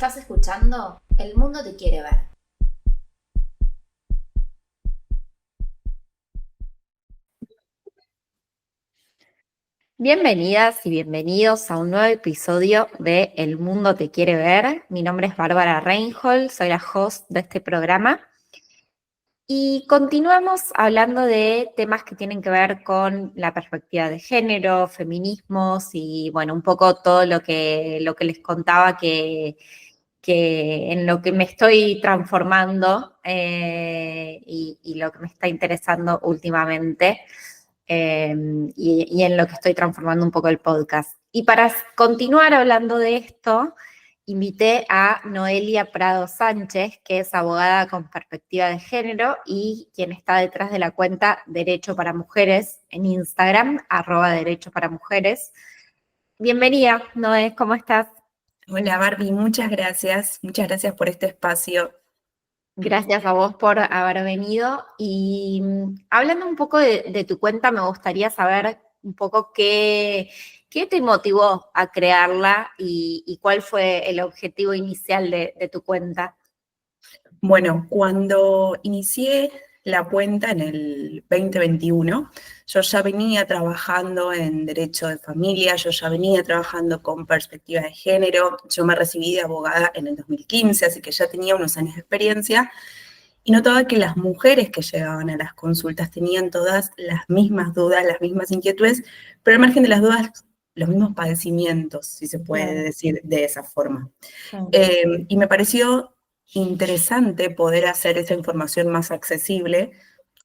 Estás escuchando El Mundo Te Quiere Ver. Bienvenidas y bienvenidos a un nuevo episodio de El Mundo Te Quiere Ver. Mi nombre es Bárbara Reinhold, soy la host de este programa y continuamos hablando de temas que tienen que ver con la perspectiva de género, feminismos y bueno, un poco todo lo que les contaba que en lo que me estoy transformando y lo que me está interesando últimamente eh, y en lo que estoy transformando un poco el podcast. Y para continuar hablando de esto, invité a Noelia Prado Sánchez, que es abogada con perspectiva de género y quien está detrás de la cuenta Derecho para Mujeres en Instagram, @Derecho para Mujeres. Bienvenida, Noé, ¿cómo estás? Hola Barbie, muchas gracias por este espacio. Gracias a vos por haber venido. Y hablando un poco de tu cuenta, me gustaría saber un poco qué te motivó a crearla y cuál fue el objetivo inicial de tu cuenta. Bueno, cuando inicié la cuenta en el 2021, yo ya venía trabajando en derecho de familia, yo ya venía trabajando con perspectiva de género, yo me recibí de abogada en el 2015, así que ya tenía unos años de experiencia y notaba que las mujeres que llegaban a las consultas tenían todas las mismas dudas, las mismas inquietudes, pero al margen de las dudas, los mismos padecimientos, si se puede Claro, decir de esa forma. claro. Y me pareció interesante poder hacer esa información más accesible,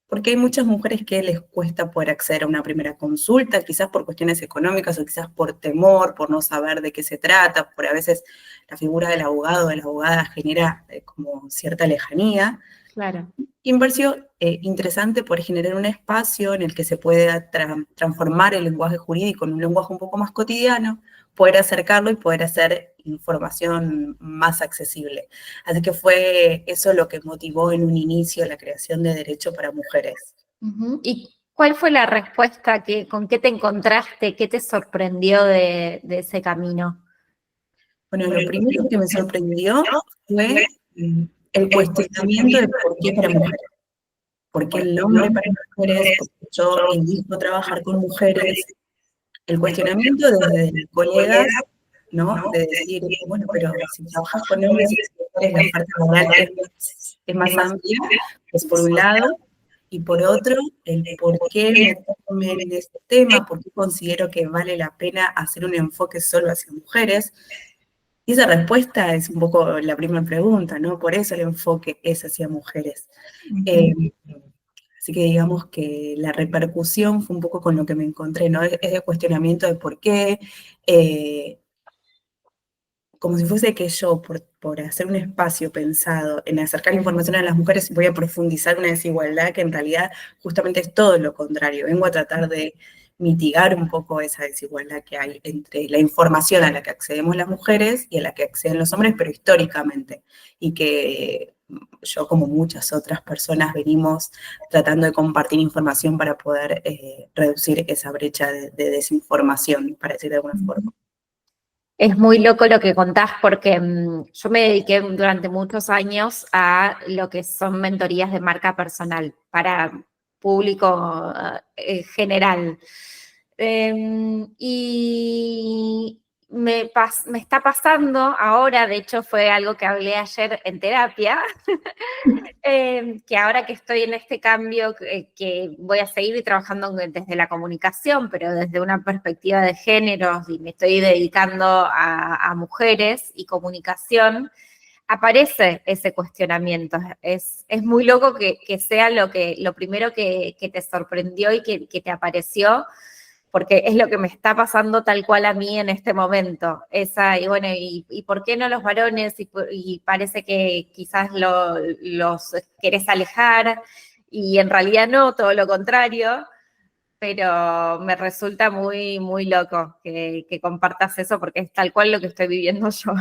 porque hay muchas mujeres que les cuesta poder acceder a una primera consulta, quizás por cuestiones económicas o quizás por temor, por no saber de qué se trata, por a veces la figura del abogado o de la abogada genera como cierta lejanía. Claro. Y me pareció interesante poder generar un espacio en el que se pueda transformar el lenguaje jurídico en un lenguaje un poco más cotidiano, poder acercarlo y poder hacer información más accesible. Así que fue eso lo que motivó en un inicio la creación de Derecho para Mujeres. Ujú. ¿Y cuál fue la respuesta? ¿Con qué te encontraste? ¿Qué te sorprendió de ese camino? Bueno, lo primero que me sorprendió fue el cuestionamiento de por qué para mujeres. ¿Por qué el nombre para mujeres? Porque yo elijo trabajar con mujeres. El cuestionamiento desde colegas, ¿no? De decir, bueno, pero si trabajas con hombres y con mujeres, la oferta laboral es más amplia, es por un lado, y por otro, el por qué meterme en este tema, por qué considero que vale la pena hacer un enfoque solo hacia mujeres. Y esa respuesta es un poco la primera pregunta, ¿no? Por eso el enfoque es hacia mujeres. Eh, Así que digamos que la repercusión fue un poco con lo que me encontré, ¿no? Es el cuestionamiento de por qué, eh, como si fuese que yo, por hacer un espacio pensado en acercar información a las mujeres, voy a profundizar una desigualdad que en realidad justamente es todo lo contrario. Vengo a tratar de mitigar un poco esa desigualdad que hay entre la información a la que accedemos las mujeres y a la que acceden los hombres, pero históricamente. Y que yo, como muchas otras personas, venimos tratando de compartir información para poder reducir esa brecha de desinformación, para decir de alguna forma. Es muy loco lo que contás porque yo me dediqué durante muchos años a lo que son mentorías de marca personal para público general. Y me está pasando ahora, de hecho fue algo que hablé ayer en terapia, que ahora que estoy en este cambio, que voy a seguir trabajando desde la comunicación, pero desde una perspectiva de géneros y me estoy dedicando a mujeres y comunicación, aparece ese cuestionamiento. Es muy loco que sea lo primero que te sorprendió y que te apareció, porque es lo que me está pasando tal cual a mí en este momento. Y bueno, ¿y por qué no los varones? Y parece que quizás los querés alejar, y en realidad no, todo lo contrario, pero me resulta muy, muy loco que compartas eso, porque es tal cual lo que estoy viviendo yo.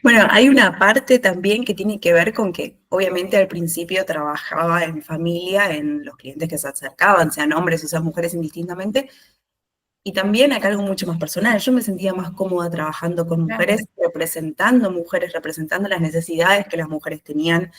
Bueno, hay una parte también que tiene que ver con que obviamente al principio trabajaba en familia, en los clientes que se acercaban, sean hombres o sean mujeres indistintamente, Y también acá algo mucho más personal, yo me sentía más cómoda trabajando con mujeres, representando las necesidades que las mujeres tenían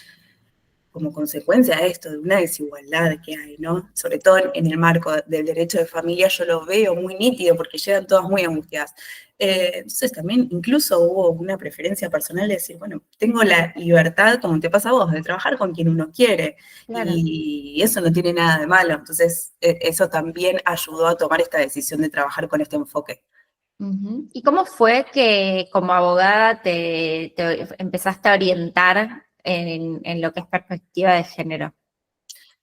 como consecuencia de esto, de una desigualdad que hay, ¿no? Sobre todo en el marco del derecho de familia, yo lo veo muy nítido porque llegan todas muy angustiadas. Entonces también incluso hubo una preferencia personal de decir, bueno, tengo la libertad, como te pasa a vos, de trabajar con quien uno quiere, Claro. y eso no tiene nada de malo. Entonces eso también ayudó a tomar esta decisión de trabajar con este enfoque. ¿Y cómo fue que como abogada te empezaste a orientar en lo que es perspectiva de género?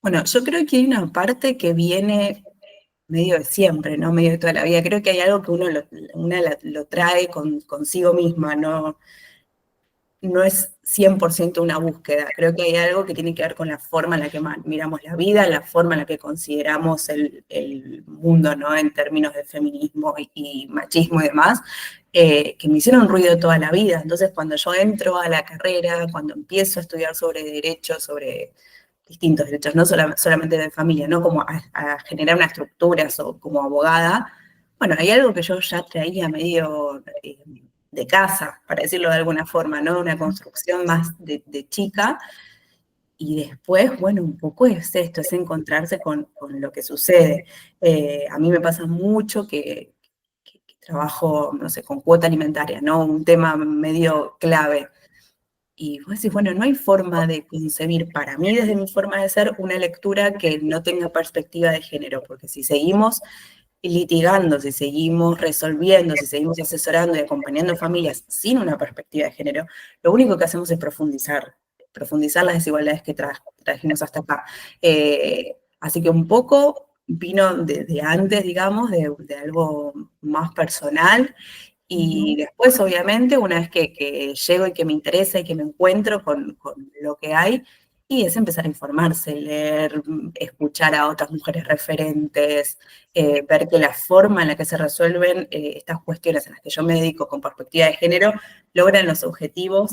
Bueno, yo creo que hay una parte que viene medio de siempre, ¿no? Medio de toda la vida. Creo que hay algo que lo trae consigo misma, ¿no? No es 100% una búsqueda. Creo que hay algo que tiene que ver con la forma en la que miramos la vida, la forma en la que consideramos el mundo, ¿no? En términos de feminismo y machismo y demás, que me hicieron ruido toda la vida. Entonces, cuando yo entro a la carrera, cuando empiezo a estudiar sobre derechos, sobre distintos derechos, no solamente de familia, ¿no? Como a generar una estructura como abogada, bueno, hay algo que yo ya traía medio de casa, para decirlo de alguna forma, ¿no? Una construcción más de chica, y después, bueno, un poco es esto, es encontrarse con lo que sucede. A mí me pasa mucho que trabajo, no sé, con cuota alimentaria, ¿no? Un tema medio clave. Y vos decís, bueno, no hay forma de concebir, para mí, desde mi forma de ser, una lectura que no tenga perspectiva de género, porque si seguimos litigando, si seguimos resolviendo, si seguimos asesorando y acompañando familias sin una perspectiva de género, lo único que hacemos es profundizar las desigualdades que trajimos hasta acá. Así que un poco vino de antes, digamos, de algo más personal, y después, obviamente, una vez que llego y que me interesa y que me encuentro con lo que hay, y es empezar a informarse, leer, escuchar a otras mujeres referentes, ver que la forma en la que se resuelven estas cuestiones en las que yo me dedico con perspectiva de género logran los objetivos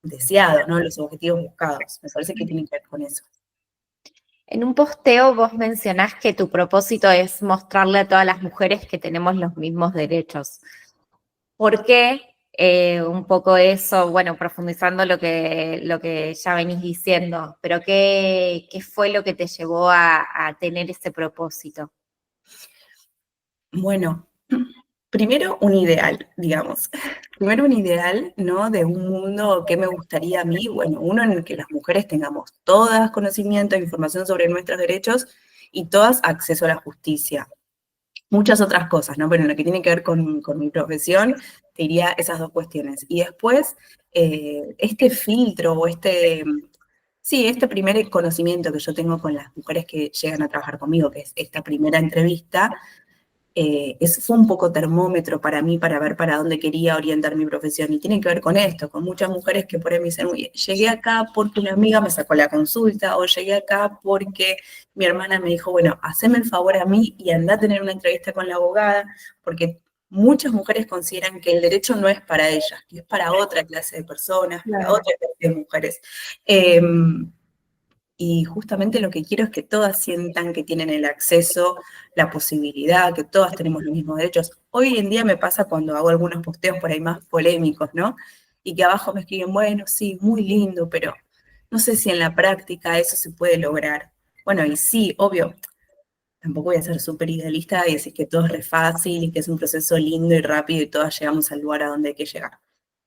deseados, ¿no? Los objetivos buscados. Me parece que tienen que ver con eso. En un posteo vos mencionás que tu propósito es mostrarle a todas las mujeres que tenemos los mismos derechos. ¿Por qué? Un poco eso, bueno, profundizando lo que ya venís diciendo, pero ¿qué fue lo que te llevó a tener ese propósito? Bueno, primero un ideal, digamos. Primero un ideal, ¿no? De un mundo que me gustaría a mí, bueno, uno en el que las mujeres tengamos todas conocimiento e información sobre nuestros derechos y todas acceso a la justicia. Muchas otras cosas, ¿no? Pero en lo que tiene que ver con mi profesión, te diría esas dos cuestiones. Y después, este filtro o este primer conocimiento que yo tengo con las mujeres que llegan a trabajar conmigo, que es esta primera entrevista, fue un poco termómetro para mí para ver para dónde quería orientar mi profesión. Y tiene que ver con esto, con muchas mujeres que por ahí me dicen, uy, llegué acá porque una amiga me sacó la consulta, o llegué acá porque mi hermana me dijo, bueno, haceme el favor a mí y anda a tener una entrevista con la abogada, porque muchas mujeres consideran que el derecho no es para ellas, que es para otra clase de personas, para otra clase de mujeres. Y justamente lo que quiero es que todas sientan que tienen el acceso, la posibilidad, que todas tenemos los mismos derechos. Hoy en día me pasa cuando hago algunos posteos por ahí más polémicos, ¿no? Y que abajo me escriben, bueno, sí, muy lindo, pero no sé si en la práctica eso se puede lograr. Bueno, y sí, obvio, tampoco voy a ser súper idealista y decir que todo es re fácil y que es un proceso lindo y rápido y todas llegamos al lugar a donde hay que llegar.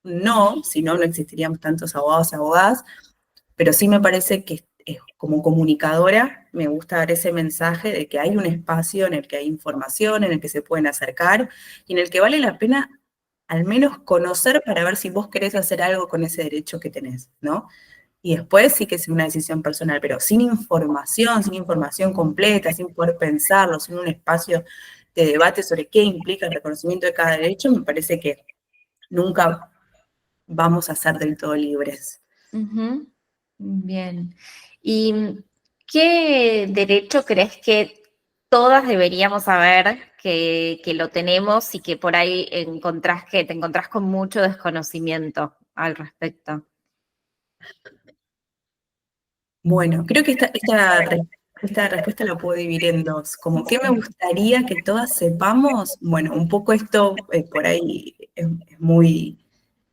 No, si no, no existiríamos tantos abogados y abogadas, pero sí me parece que como comunicadora me gusta dar ese mensaje de que hay un espacio en el que hay información, en el que se pueden acercar y en el que vale la pena al menos conocer para ver si vos querés hacer algo con ese derecho que tenés, ¿no? Y después sí que es una decisión personal, pero sin información completa, sin poder pensarlo, sin un espacio de debate sobre qué implica el reconocimiento de cada derecho, me parece que nunca vamos a ser del todo libres. Bien. ¿Y qué derecho crees que todas deberíamos saber que lo tenemos y que por ahí te encontrás con mucho desconocimiento al respecto? Bueno, creo que esta esta respuesta la puedo dividir en dos. Como que me gustaría que todas sepamos, bueno, un poco esto por ahí es muy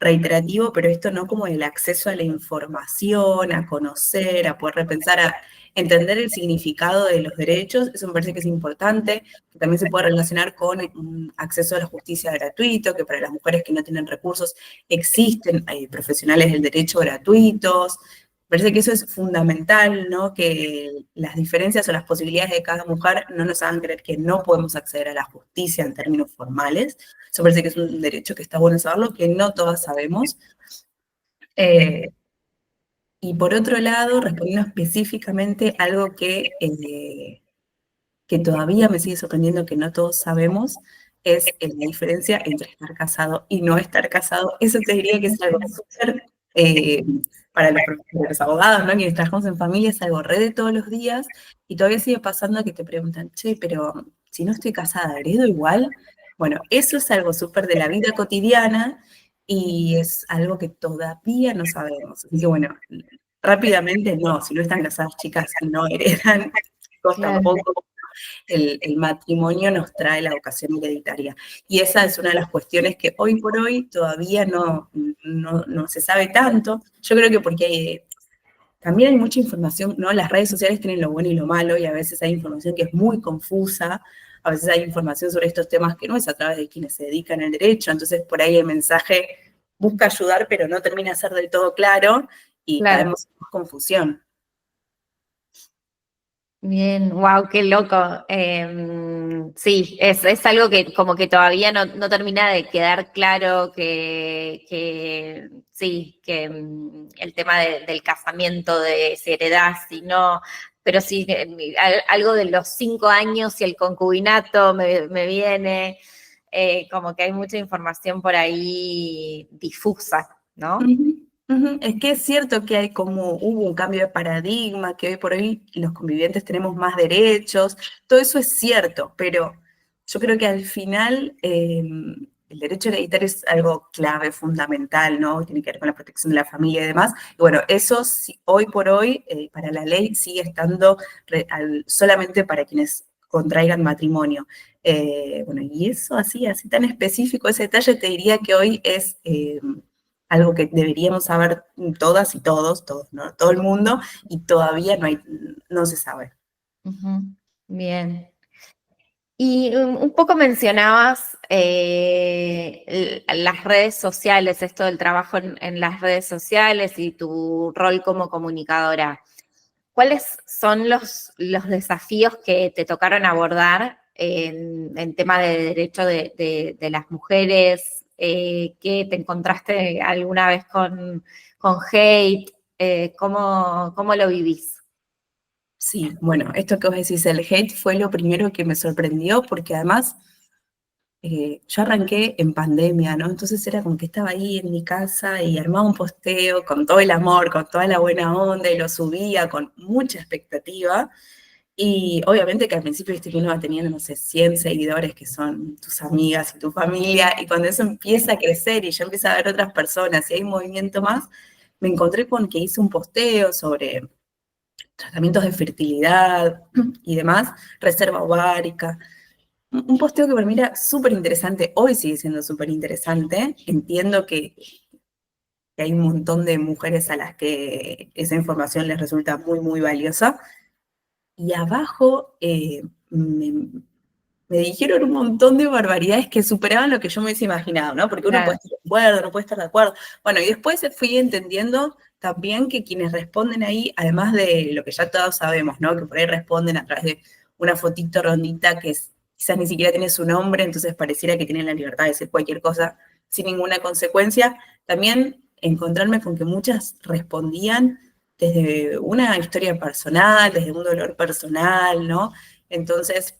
reiterativo, pero esto no como el acceso a la información, a conocer, a poder repensar, a entender el significado de los derechos, eso me parece que es importante, que también se puede relacionar con un acceso a la justicia gratuito, que para las mujeres que no tienen recursos existen profesionales del derecho gratuitos. Parece que eso es fundamental, ¿no? Que las diferencias o las posibilidades de cada mujer no nos hagan creer que no podemos acceder a la justicia en términos formales. Eso parece que es un derecho que está bueno saberlo, que no todas sabemos. Y por otro lado, respondiendo específicamente algo que todavía me sigue sorprendiendo que no todos sabemos, es la diferencia entre estar casado y no estar casado. Eso te diría que es algo súper, para los abogados, ¿no? Quienes trabajamos en familia, es algo re de todos los días, y todavía sigue pasando que te preguntan, che, pero si no estoy casada, ¿heredo igual? Bueno, eso es algo súper de la vida cotidiana, y es algo que todavía no sabemos. Así que bueno, rápidamente no, si no están casadas chicas no heredan, chicos Claro. tampoco. El matrimonio nos trae la vocación hereditaria. Y esa es una de las cuestiones que hoy por hoy todavía no se sabe tanto. Yo creo que porque también hay mucha información, ¿no? Las redes sociales tienen lo bueno y lo malo, y a veces hay información que es muy confusa, a veces hay información sobre estos temas que no es a través de quienes se dedican al derecho, entonces por ahí el mensaje busca ayudar, pero no termina de ser del todo claro, y Claro. caemos en más confusión. Bien, wow, qué loco. Sí, es algo que como que todavía no termina de quedar claro que sí, que el tema del casamiento, de si heredás, si no, pero sí, algo de los 5 años y el concubinato me viene, como que hay mucha información por ahí difusa, ¿no? Ujú, ujú. Es que es cierto que hubo un cambio de paradigma, que hoy por hoy los convivientes tenemos más derechos, todo eso es cierto, pero yo creo que al final el derecho hereditario es algo clave, fundamental, ¿no? Tiene que ver con la protección de la familia y demás. Y bueno, eso hoy por hoy, para la ley, sigue estando solamente para quienes contraigan matrimonio. Bueno, y eso así tan específico, ese detalle, te diría que hoy es algo que deberíamos saber todas y todos, ¿no? Todo el mundo, y todavía no se sabe. Ujú. Bien. Y un poco mencionabas las redes sociales, esto del trabajo en las redes sociales y tu rol como comunicadora. ¿Cuáles son los desafíos que te tocaron abordar en tema de derecho de las mujeres? ¿Que te encontraste alguna vez con hate? ¿Cómo lo vivís? Sí, bueno, esto que vos decís, el hate fue lo primero que me sorprendió, porque además yo arranqué en pandemia, ¿no? Entonces era como que estaba ahí en mi casa y armaba un posteo con todo el amor, con toda la buena onda, y lo subía con mucha expectativa. Y obviamente que al principio, viste, que uno va teniendo, no sé, 100 seguidores que son tus amigas y tu familia, y cuando eso empieza a crecer y ya empieza a ver otras personas y hay movimiento más, me encontré con que hice un posteo sobre tratamientos de fertilidad y demás, reserva ovárica, un posteo que para mí era súper interesante, hoy sigue siendo súper interesante, entiendo que hay un montón de mujeres a las que esa información les resulta muy, muy valiosa, y abajo me dijeron un montón de barbaridades que superaban lo que yo me hubiese imaginado, ¿no? Porque uno Claro. puede estar de acuerdo, no puede estar de acuerdo. Bueno, y después fui entendiendo también que quienes responden ahí, además de lo que ya todos sabemos, ¿no? Que por ahí responden a través de una fotito rondita que quizás ni siquiera tiene su nombre, entonces pareciera que tienen la libertad de decir cualquier cosa sin ninguna consecuencia. También encontrarme con que muchas respondían desde una historia personal, desde un dolor personal, ¿no? Entonces,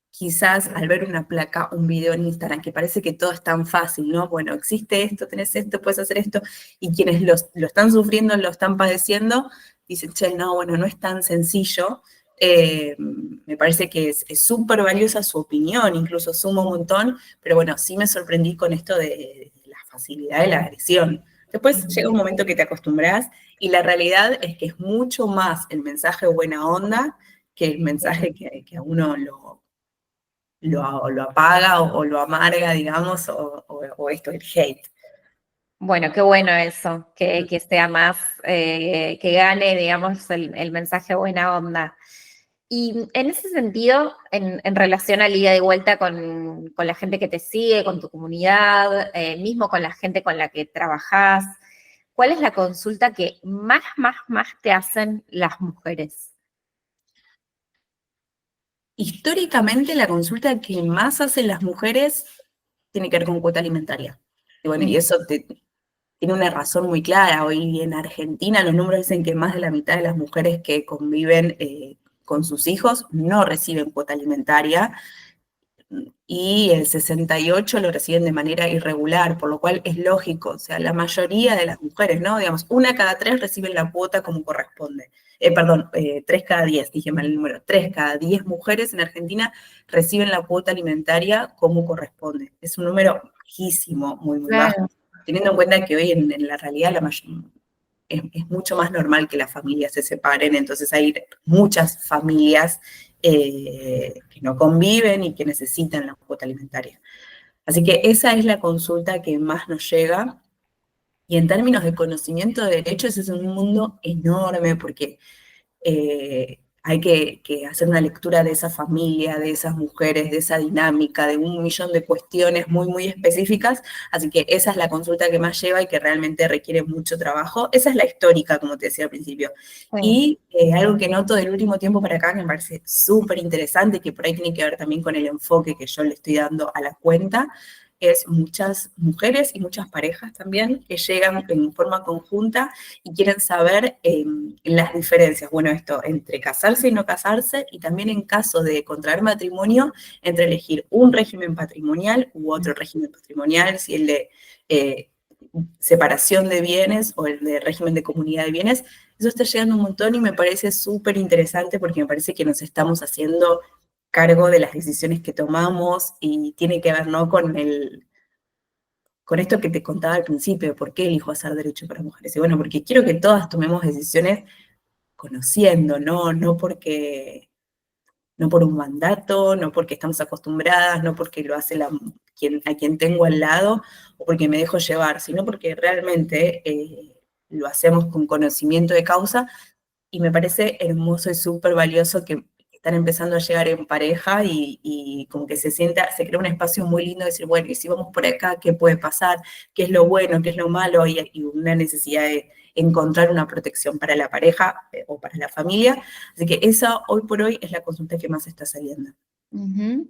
quizás al ver una placa, un video en Instagram, que parece que todo es tan fácil, ¿no? Bueno, existe esto, tenés esto, puedes hacer esto, y quienes lo están sufriendo, lo están padeciendo, dicen, che, no, bueno, no es tan sencillo. Me parece que es súper valiosa su opinión, incluso suma un montón, pero bueno, sí me sorprendí con esto de la facilidad de la agresión. Después llega un momento que te acostumbras y la realidad es que es mucho más el mensaje buena onda que el mensaje que a uno lo apaga o lo amarga, digamos, o esto, el hate. Bueno, qué bueno eso, que sea más, que gane, digamos, el mensaje buena onda. Y en ese sentido, en relación al ida y vuelta con la gente que te sigue, con tu comunidad, mismo con la gente con la que trabajás, ¿cuál es la consulta que más te hacen las mujeres? Históricamente, la consulta que más hacen las mujeres tiene que ver con cuota alimentaria. Y bueno, y eso tiene una razón muy clara. Hoy en Argentina los números dicen que más de la mitad de las mujeres que conviven con sus hijos no reciben cuota alimentaria y el 68 lo reciben de manera irregular, por lo cual es lógico, o sea, la mayoría de las mujeres, ¿no? Digamos, 1 cada 3 reciben la cuota como corresponde. Perdón, 3 cada 10, dije mal el número, 3 cada 10 mujeres en Argentina reciben la cuota alimentaria como corresponde. Es un número bajísimo, muy bajo, Claro. teniendo en cuenta que hoy en la realidad es mucho más normal que las familias se separen, entonces hay muchas familias que no conviven y que necesitan la cuota alimentaria. Así que esa es la consulta que más nos llega. Y en términos de conocimiento de derechos es un mundo enorme porque hay que hacer una lectura de esa familia, de esas mujeres, de esa dinámica, de 1 millón de cuestiones muy específicas, así que esa es la consulta que más lleva y que realmente requiere mucho trabajo. Esa es la histórica, como te decía al principio. Sí. Y algo que noto del último tiempo para acá, que me parece súper interesante, que por ahí tiene que ver también con el enfoque que yo le estoy dando a la cuenta, es muchas mujeres y muchas parejas también que llegan en forma conjunta y quieren saber las diferencias, bueno, esto entre casarse y no casarse, y también en caso de contraer matrimonio, entre elegir un régimen patrimonial u otro régimen patrimonial, si el de separación de bienes o el de régimen de comunidad de bienes. Eso está llegando un montón y me parece súper interesante porque me parece que nos estamos haciendo cargo de las decisiones que tomamos y tiene que ver, ¿no?, con esto que te contaba al principio, ¿por qué elijo hacer derecho para mujeres? Y bueno, porque quiero que todas tomemos decisiones conociendo, no por un mandato, no porque estamos acostumbradas, no porque lo hace a quien tengo al lado o porque me dejo llevar, sino porque realmente lo hacemos con conocimiento de causa y me parece hermoso y súper valioso que están empezando a llegar en pareja y como que se crea un espacio muy lindo de decir, bueno, y si vamos por acá, ¿qué puede pasar? ¿Qué es lo bueno? ¿Qué es lo malo? Y una necesidad de encontrar una protección para la pareja o para la familia. Así que esa hoy por hoy es la consulta que más está saliendo. Uh-huh.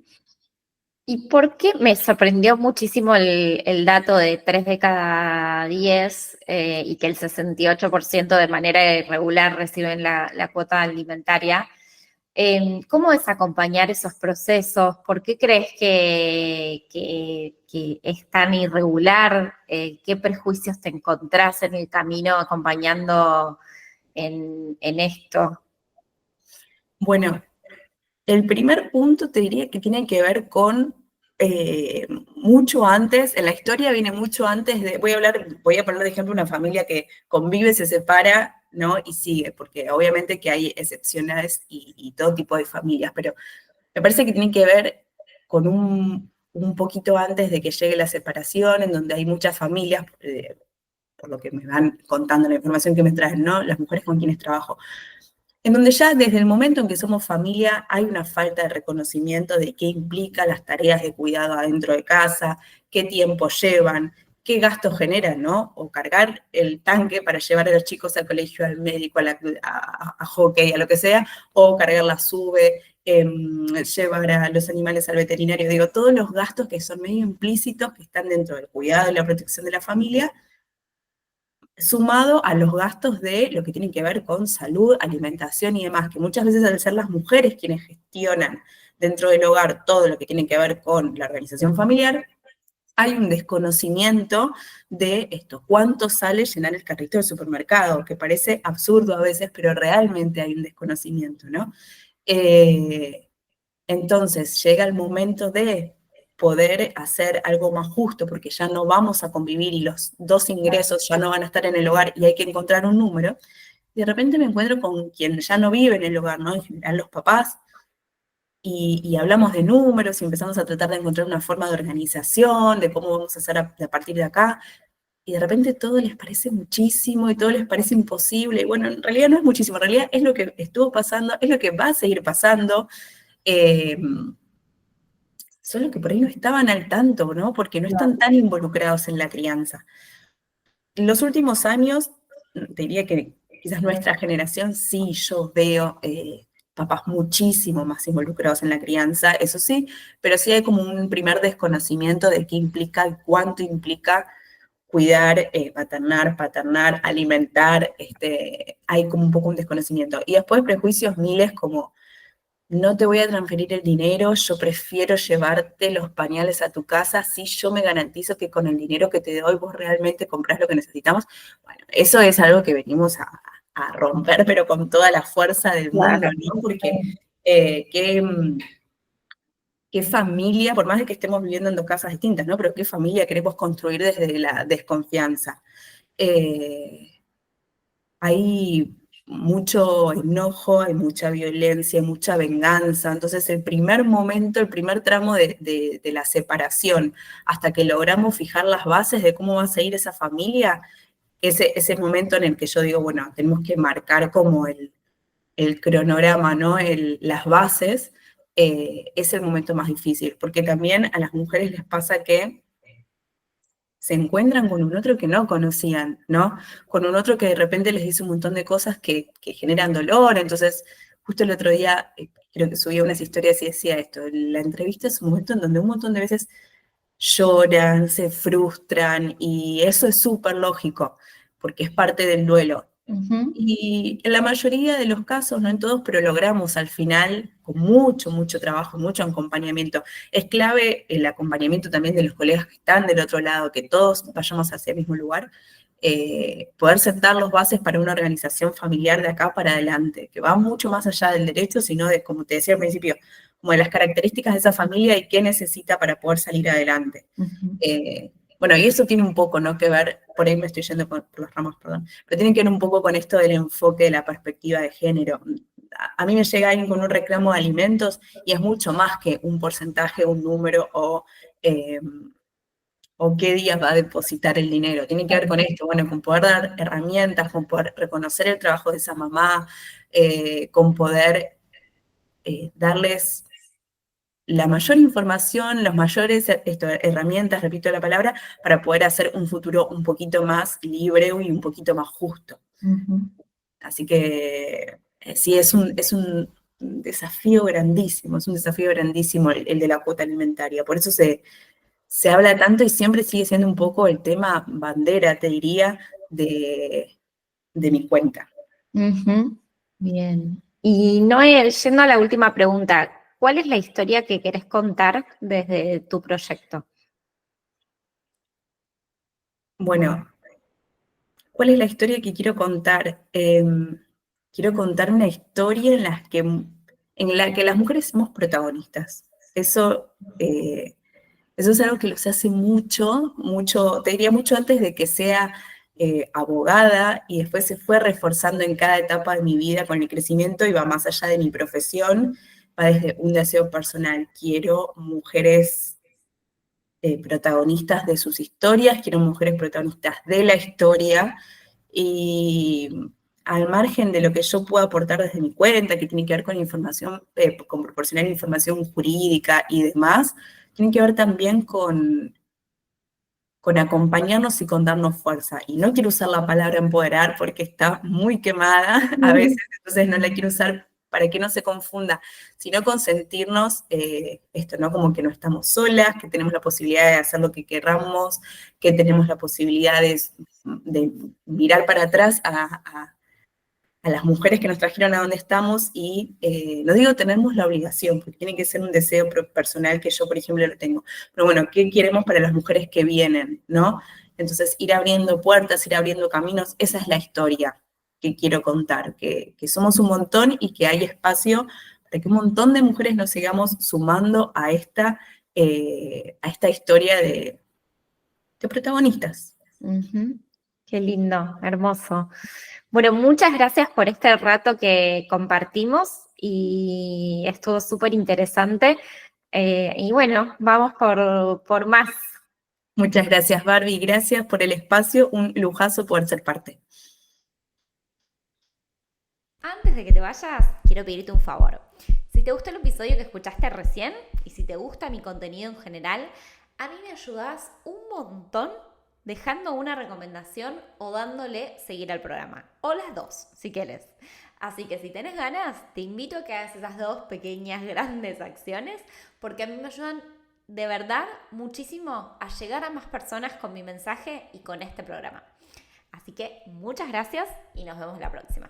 ¿Y por qué me sorprendió muchísimo el dato de 3 de cada 10 y que el 68% de manera irregular reciben la cuota alimentaria? ¿Cómo es acompañar esos procesos? ¿Por qué crees que es tan irregular? ¿Qué prejuicios te encontrás en el camino acompañando en esto? Bueno, el primer punto te diría que tiene que ver con mucho antes, en la historia viene mucho antes voy a poner de ejemplo una familia que convive, se separa, ¿no? Y sigue, porque obviamente que hay excepciones y todo tipo de familias, pero me parece que tiene que ver con un poquito antes de que llegue la separación, en donde hay muchas familias, por lo que me van contando la información que me traen, ¿no? Las mujeres con quienes trabajo, en donde ya desde el momento en que somos familia hay una falta de reconocimiento de qué implica las tareas de cuidado adentro de casa, qué tiempo llevan, qué gastos generan, ¿no? O cargar el tanque para llevar a los chicos al colegio, al médico, a hockey, a lo que sea, o cargar la sube, llevar a los animales al veterinario. Digo, todos los gastos que son medio implícitos, que están dentro del cuidado y la protección de la familia, sumado a los gastos de lo que tienen que ver con salud, alimentación y demás, que muchas veces al ser las mujeres quienes gestionan dentro del hogar todo lo que tiene que ver con la organización familiar, hay un desconocimiento de esto, cuánto sale llenar el carrito del supermercado, que parece absurdo a veces, pero realmente hay un desconocimiento, ¿no? Entonces llega el momento de poder hacer algo más justo, porque ya no vamos a convivir y los dos ingresos ya no van a estar en el hogar y hay que encontrar un número, y de repente me encuentro con quien ya no vive en el hogar, ¿no? En general los papás, y hablamos de números y empezamos a tratar de encontrar una forma de organización, de cómo vamos a hacer a partir de acá, y de repente todo les parece muchísimo y todo les parece imposible, y bueno, en realidad no es muchísimo, en realidad es lo que estuvo pasando, es lo que va a seguir pasando, solo que por ahí no estaban al tanto, ¿no? Porque no están tan involucrados en la crianza. En los últimos años, te diría que quizás nuestra generación, sí, yo veo papás muchísimo más involucrados en la crianza, eso sí, pero sí hay como un primer desconocimiento de qué implica y cuánto implica cuidar, paternar, alimentar, hay como un poco un desconocimiento. Y después prejuicios miles como, no te voy a transferir el dinero, yo prefiero llevarte los pañales a tu casa, si yo me garantizo que con el dinero que te doy vos realmente comprás lo que necesitamos. Bueno, eso es algo que venimos a romper, pero con toda la fuerza del mundo, ¿no? Porque qué familia, por más de que estemos viviendo en dos casas distintas, ¿no? Pero qué familia queremos construir desde la desconfianza. Hay mucho enojo, hay mucha violencia, hay mucha venganza. Entonces el primer momento, el primer tramo de la separación, hasta que logramos fijar las bases de cómo va a seguir esa familia, ese momento en el que yo digo, bueno, tenemos que marcar como el cronograma, ¿no? Las bases, es el momento más difícil, porque también a las mujeres les pasa que se encuentran con un otro que no conocían, ¿no? Con un otro que de repente les dice un montón de cosas que generan dolor. Entonces, justo el otro día, creo que subía unas historias y decía esto, la entrevista es un momento en donde un montón de veces lloran, se frustran, y eso es súper lógico, porque es parte del duelo. Y en la mayoría de los casos, no en todos, pero logramos al final, con mucho, mucho trabajo, mucho acompañamiento. Es clave el acompañamiento también de los colegas que están del otro lado, que todos vayamos hacia el mismo lugar, poder sentar las bases para una organización familiar de acá para adelante, que va mucho más allá del derecho, sino de, como te decía al principio, como de las características de esa familia y qué necesita para poder salir adelante. Bueno, y eso tiene un poco, ¿no?, que ver, por ahí me estoy yendo por las ramas, perdón, pero tiene que ver un poco con esto del enfoque de la perspectiva de género. A mí me llega alguien con un reclamo de alimentos y es mucho más que un porcentaje, un número o qué días va a depositar el dinero. Tiene que ver con esto, bueno, con poder dar herramientas, con poder reconocer el trabajo de esa mamá, con poder darles la mayor información, las mayores herramientas, repito la palabra, para poder hacer un futuro un poquito más libre y un poquito más justo. Así que sí, es un desafío grandísimo, el de la cuota alimentaria. Por eso se habla tanto y siempre sigue siendo un poco el tema bandera, te diría, de mi cuenta. Bien. Y Noé, yendo a la última pregunta, ¿cuál es la historia que querés contar desde tu proyecto? Bueno, ¿cuál es la historia que quiero contar? Quiero contar una historia en la que las mujeres somos protagonistas. Eso es algo que los hace mucho, te diría mucho antes de que sea abogada, y después se fue reforzando en cada etapa de mi vida con el crecimiento y va más allá de mi profesión, va desde un deseo personal. Quiero mujeres protagonistas de sus historias, quiero mujeres protagonistas de la historia, y al margen de lo que yo pueda aportar desde mi cuenta, que tiene que ver con información, con proporcionar información jurídica y demás, tiene que ver también con acompañarnos y con darnos fuerza. Y no quiero usar la palabra empoderar porque está muy quemada a veces, entonces no la quiero usar para que no se confunda, sino con sentirnos esto, ¿no? Como que no estamos solas, que tenemos la posibilidad de hacer lo que queramos, que tenemos la posibilidad de mirar para atrás a las mujeres que nos trajeron a donde estamos, y no digo tenemos la obligación, porque tiene que ser un deseo personal que yo, por ejemplo, lo tengo. Pero bueno, ¿qué queremos para las mujeres que vienen, no? Entonces, ir abriendo puertas, ir abriendo caminos, esa es la historia que quiero contar, que somos un montón y que hay espacio para que un montón de mujeres nos sigamos sumando a esta a esta historia de protagonistas. Qué lindo, hermoso. Bueno, muchas gracias por este rato que compartimos y estuvo súper interesante. Y bueno, vamos por más. Muchas gracias, Barbie, gracias por el espacio, un lujazo poder ser parte. Antes de que te vayas, quiero pedirte un favor. Si te gustó el episodio que escuchaste recién y si te gusta mi contenido en general, a mí me ayudas un montón dejando una recomendación o dándole seguir al programa. O las dos, si quieres. Así que si tenés ganas, te invito a que hagas esas dos pequeñas, grandes acciones porque a mí me ayudan de verdad muchísimo a llegar a más personas con mi mensaje y con este programa. Así que muchas gracias y nos vemos la próxima.